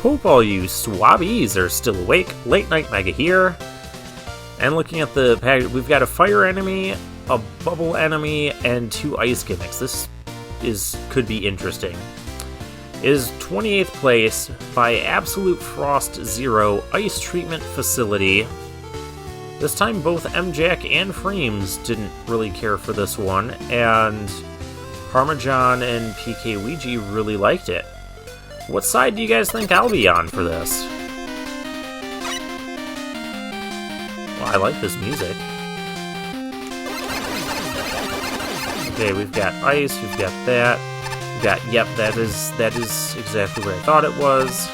hope all you swabbies are still awake. Late Night Mega here. And looking at the package, we've got a fire enemy, a bubble enemy, and 2 ice gimmicks. This could be interesting. Is 28th place by Absolute Frost Zero Ice Treatment Facility. This time both MJack and Frames didn't really care for this one, and Parmesan and PK Ouija really liked it. What side do you guys think I'll be on for this? Well, I like this music. Okay, we've got ice, we've got that. We've got, yep, that is exactly what I thought it was.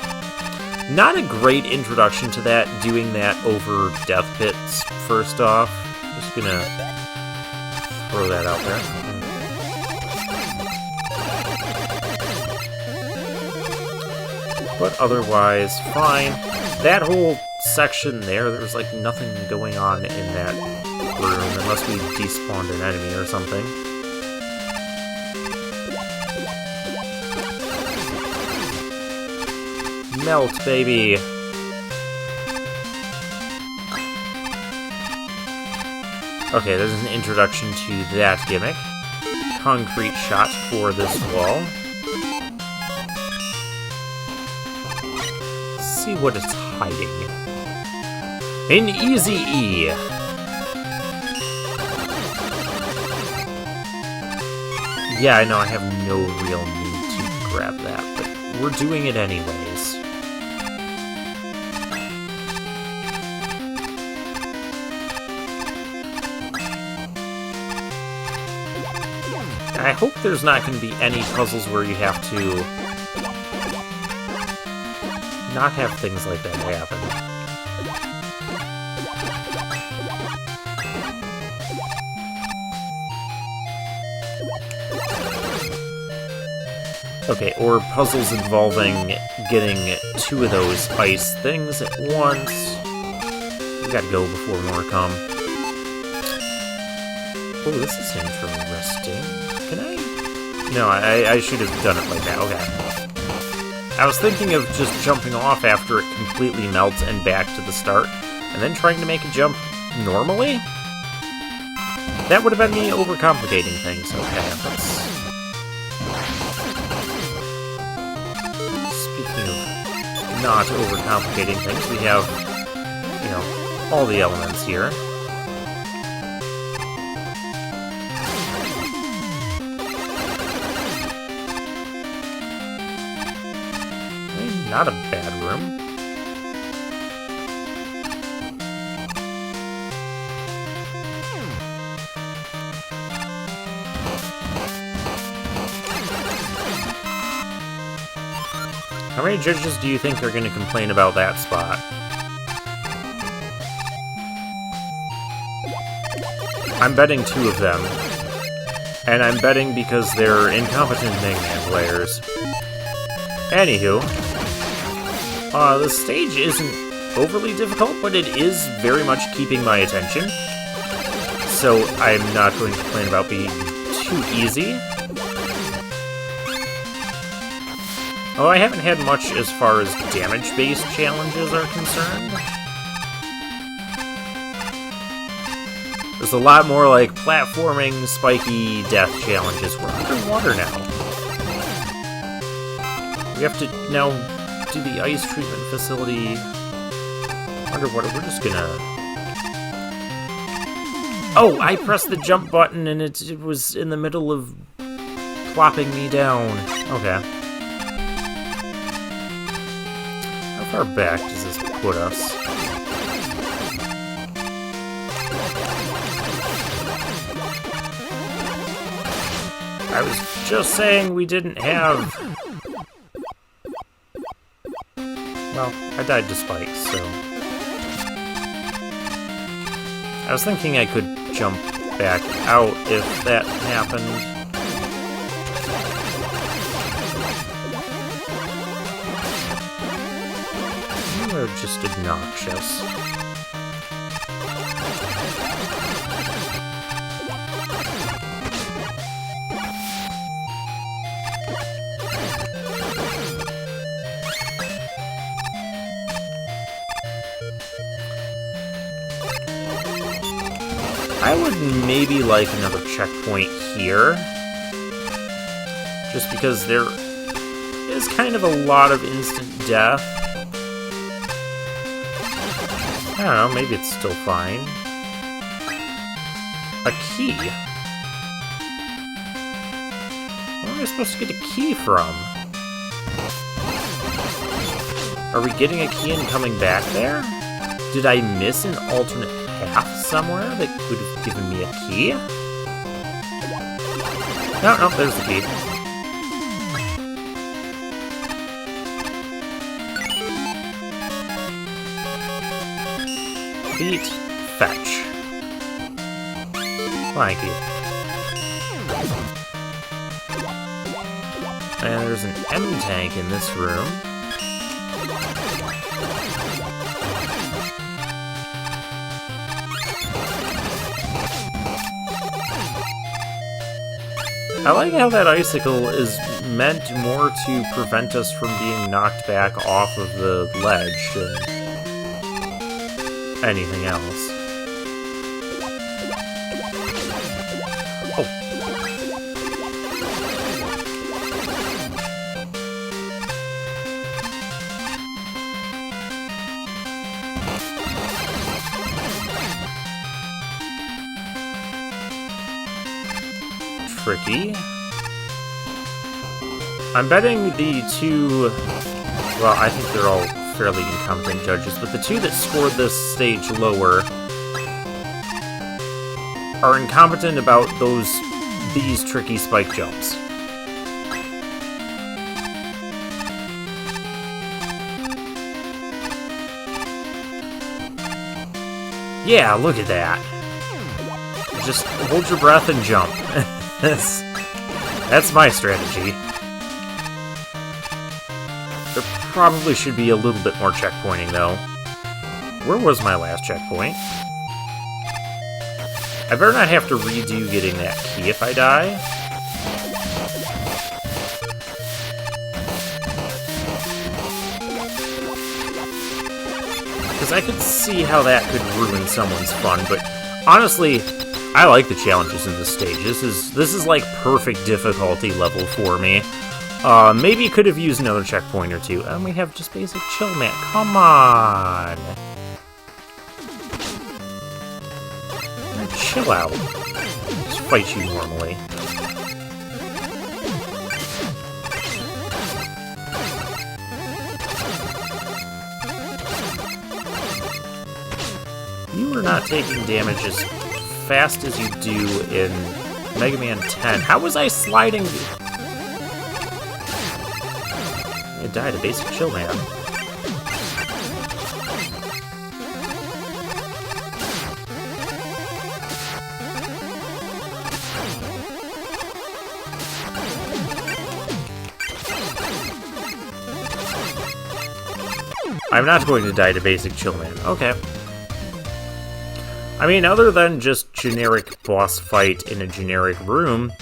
Not a great introduction to that, doing that over Death Pits first off. Just gonna throw that out there. But otherwise, fine. That whole section there was like nothing going on in that room, unless we despawned an enemy or something. Melt, baby! Okay, there's an introduction to that gimmick. Concrete shot for this wall. See what it's hiding. An easy E. Yeah, I know I have no real need to grab that, but we're doing it anyways. I hope there's not going to be any puzzles where you have to not have things like that happen. Okay, or puzzles involving getting 2 of those ice things at once. We gotta go before more come. Oh, this is interesting. Can I? No, I should have done it like that. Okay. I was thinking of just jumping off after it completely melts and back to the start, and then trying to make a jump normally? That would have been me overcomplicating things. Okay, let's... Speaking of not overcomplicating things, we have, you know, all the elements here. Not a bad room. How many judges do you think are going to complain about that spot? I'm betting 2 of them. And I'm betting because they're incompetent MaGMML players. Anywho, the stage isn't overly difficult, but it is very much keeping my attention. So I'm not going to complain about being too easy. Oh, I haven't had much as far as damage-based challenges are concerned. There's a lot more like platforming, spiky death challenges. We're underwater now. We have to now do the ice treatment facility underwater. We're just gonna... Oh, I pressed the jump button and it was in the middle of plopping me down. Okay. How far back does this put us? I was just saying we didn't have... Well, I died to spikes, so... I was thinking I could jump back out if that happened. You are just obnoxious. I would maybe like another checkpoint here. Just because there is kind of a lot of instant death. I don't know, maybe it's still fine. A key? Where am I supposed to get a key from? Are we getting a key and coming back there? Did I miss an alternate path somewhere that would have given me a key? No, no, there's the key. Beat, fetch. Thank you. And there's an M tank in this room. I like how that icicle is meant more to prevent us from being knocked back off of the ledge than anything else. Oh. Tricky. I'm betting the two, well, I think they're all fairly incompetent judges, but the two that scored this stage lower are incompetent about these tricky spike jumps. Yeah, look at that. Just hold your breath and jump. That's my strategy. There probably should be a little bit more checkpointing, though. Where was my last checkpoint? I better not have to redo getting that key if I die. Because I could see how that could ruin someone's fun, but honestly, I like the challenges in this stage. This is like perfect difficulty level for me. Maybe could have used another checkpoint or two. And we have just basic chill, man. Come on. Chill out. Just fight you normally. You are not taking damage as fast as you do in Mega Man 10. How was I sliding? I died a basic chill, man. I'm not going to die to basic chill, man. Okay. I mean, other than just generic boss fight in a generic room,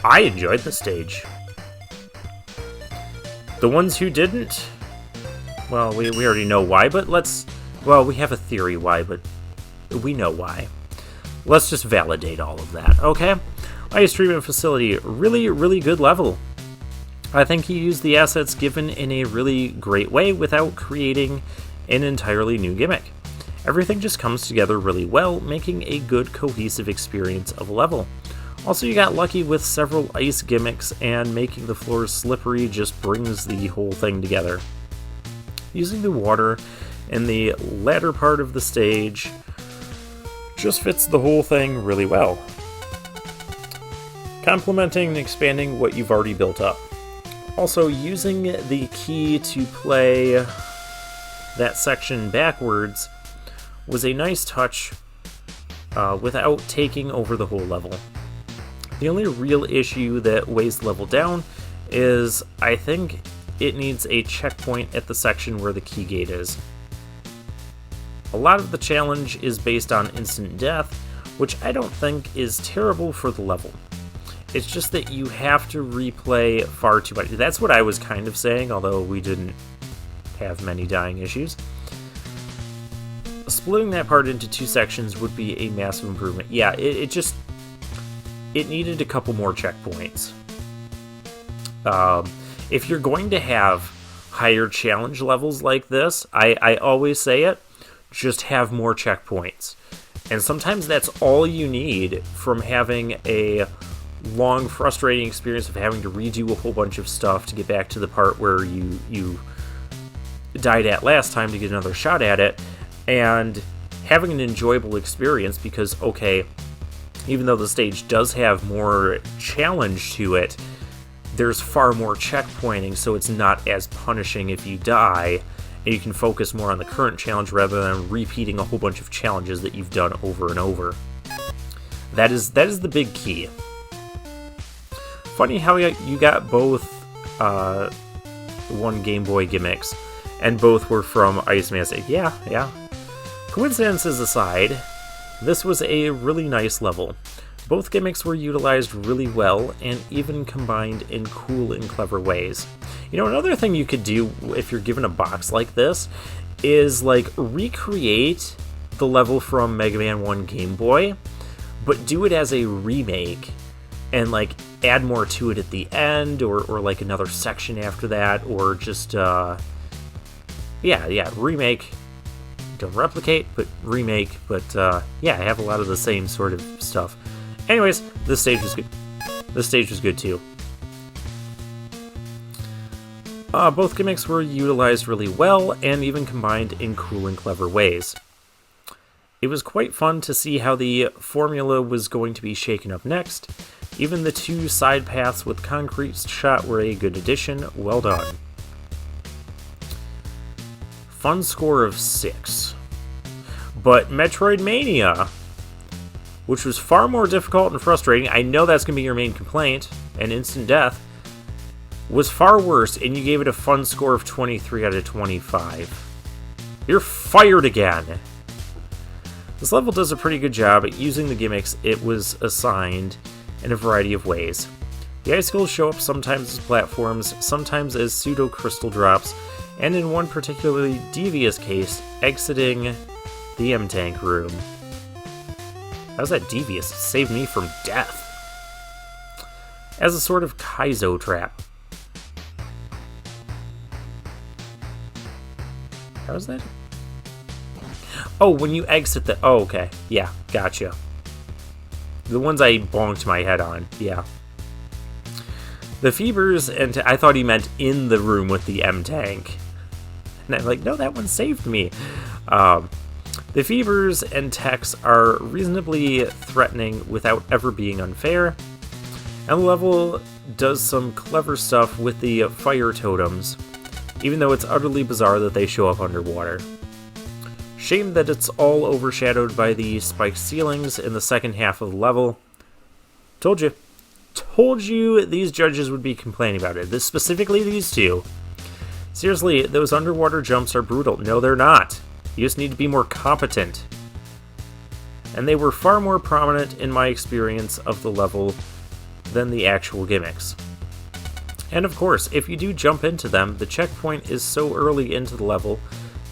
I enjoyed the stage. The ones who didn't, well, we already know why, but well, we have a theory why, but we know why. Let's just validate all of that, okay? Ice Treatment Facility, really, really good level. I think he used the assets given in a really great way without creating an entirely new gimmick. Everything just comes together really well, making a good cohesive experience of a level. Also, you got lucky with several ice gimmicks, and making the floors slippery just brings the whole thing together. Using the water in the latter part of the stage just fits the whole thing really well, complementing and expanding what you've already built up. Also, using the key to play that section backwards was a nice touch without taking over the whole level. The only real issue that weighs the level down is I think it needs a checkpoint at the section where the key gate is. A lot of the challenge is based on instant death, which I don't think is terrible for the level. It's just that you have to replay far too much. That's what I was kind of saying, although we didn't have many dying issues. splitting that part into 2 sections would be a massive improvement. Yeah, it needed a couple more checkpoints. If you're going to have higher challenge levels like this, I always say it, just have more checkpoints. And sometimes that's all you need from having a long, frustrating experience of having to redo a whole bunch of stuff to get back to the part where you died at last time to get another shot at it, and having an enjoyable experience because, okay, even though the stage does have more challenge to it, there's far more checkpointing, so it's not as punishing if you die, and you can focus more on the current challenge rather than repeating a whole bunch of challenges that you've done over and over. That is the big key. Funny how you got both one Game Boy gimmicks, and both were from Ice Man. Yeah. Coincidences aside, this was a really nice level. Both gimmicks were utilized really well and even combined in cool and clever ways. You know, another thing you could do if you're given a box like this is like recreate the level from Mega Man 1 Game Boy, but do it as a remake and like add more to it at the end or like another section after that, or just remake. Don't replicate, but remake. But have a lot of the same sort of stuff. Anyways, this stage was good. This stage was good too. Both gimmicks were utilized really well and even combined in cool and clever ways. It was quite fun to see how the formula was going to be shaken up next. Even the 2 side paths with concrete shot were a good addition. Well done. Fun score of 6. But Metroidmania, which was far more difficult and frustrating, I know that's going to be your main complaint, and instant death, was far worse, and you gave it a fun score of 23 out of 25. You're fired again! This level does a pretty good job at using the gimmicks it was assigned in a variety of ways. The icicles show up sometimes as platforms, sometimes as pseudo-crystal drops, and in one particularly devious case, exiting the M-Tank room. How's that devious? It saved me from death. As a sort of Kaizo trap. How's that? Oh, when you exit the... Oh, okay. Yeah, gotcha. The ones I bonked my head on. Yeah. The Fevers, and I thought he meant in the room with the M-Tank. And I'm like, no, that one saved me. The Fevers and Techs are reasonably threatening without ever being unfair. And the level does some clever stuff with the fire totems, even though it's utterly bizarre that they show up underwater. Shame that it's all overshadowed by the spiked ceilings in the second half of the level. Told you these judges would be complaining about it. Specifically these 2. Seriously, those underwater jumps are brutal. No, they're not. You just need to be more competent. And they were far more prominent in my experience of the level than the actual gimmicks. And of course, if you do jump into them, the checkpoint is so early into the level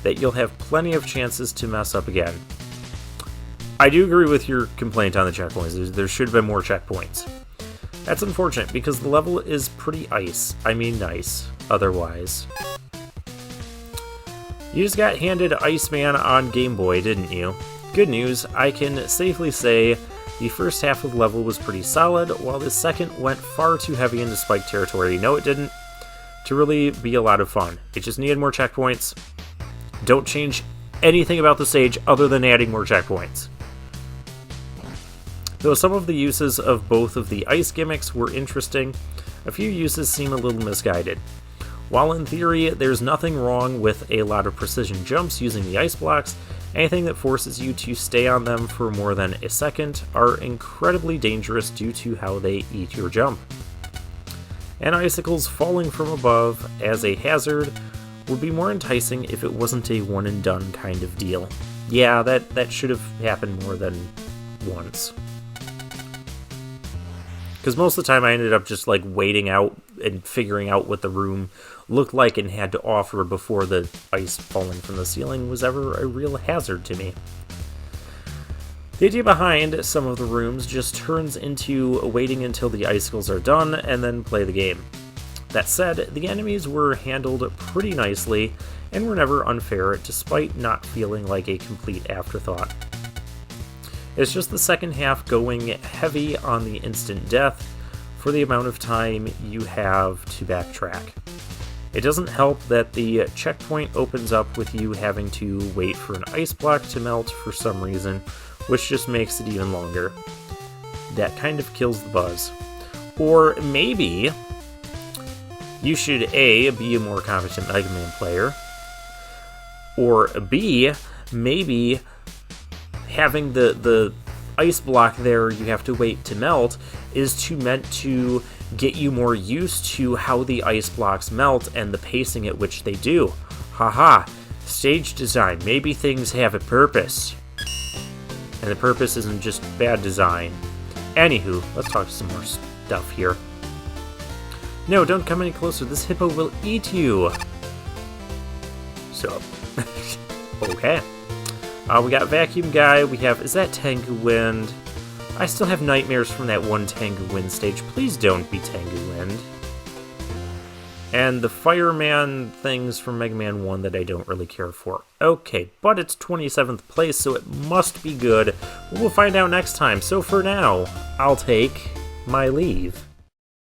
that you'll have plenty of chances to mess up again. I do agree with your complaint on the checkpoints. There should have been more checkpoints. That's unfortunate because the level is pretty nice, otherwise. You just got handed Iceman on Game Boy, didn't you? Good news, I can safely say the first half of the level was pretty solid, while the second went far too heavy into spike territory. No, it didn't. To really be a lot of fun. It just needed more checkpoints. Don't change anything about the stage other than adding more checkpoints. Though some of the uses of both of the ice gimmicks were interesting, a few uses seem a little misguided. While in theory, there's nothing wrong with a lot of precision jumps using the ice blocks, anything that forces you to stay on them for more than a second are incredibly dangerous due to how they eat your jump. And icicles falling from above as a hazard would be more enticing if it wasn't a one and done kind of deal. Yeah, that should have happened more than once. Because most of the time I ended up just like waiting out and figuring out what the room looked like and had to offer before the ice falling from the ceiling was ever a real hazard to me. The idea behind some of the rooms just turns into waiting until the icicles are done and then play the game. That said, the enemies were handled pretty nicely and were never unfair despite not feeling like a complete afterthought. It's just the second half going heavy on the instant death for the amount of time you have to backtrack. It doesn't help that the checkpoint opens up with you having to wait for an ice block to melt for some reason, which just makes it even longer. That kind of kills the buzz. Or maybe you should A, be a more competent Mega Man player, or B, maybe having the ice block there you have to wait to melt is meant to get you more used to how the ice blocks melt and the pacing at which they do. Haha, stage design, maybe things have a purpose. And the purpose isn't just bad design. Anywho, let's talk some more stuff here. No, don't come any closer, this hippo will eat you! So, okay. We got Vacuum Guy, we have, is that Tengu Wind? I still have nightmares from that one Tengu Wind stage, please don't be Tengu Wind. And the Fireman things from Mega Man 1 that I don't really care for. Okay, but it's 27th place, so it must be good. We'll find out next time, so for now, I'll take my leave.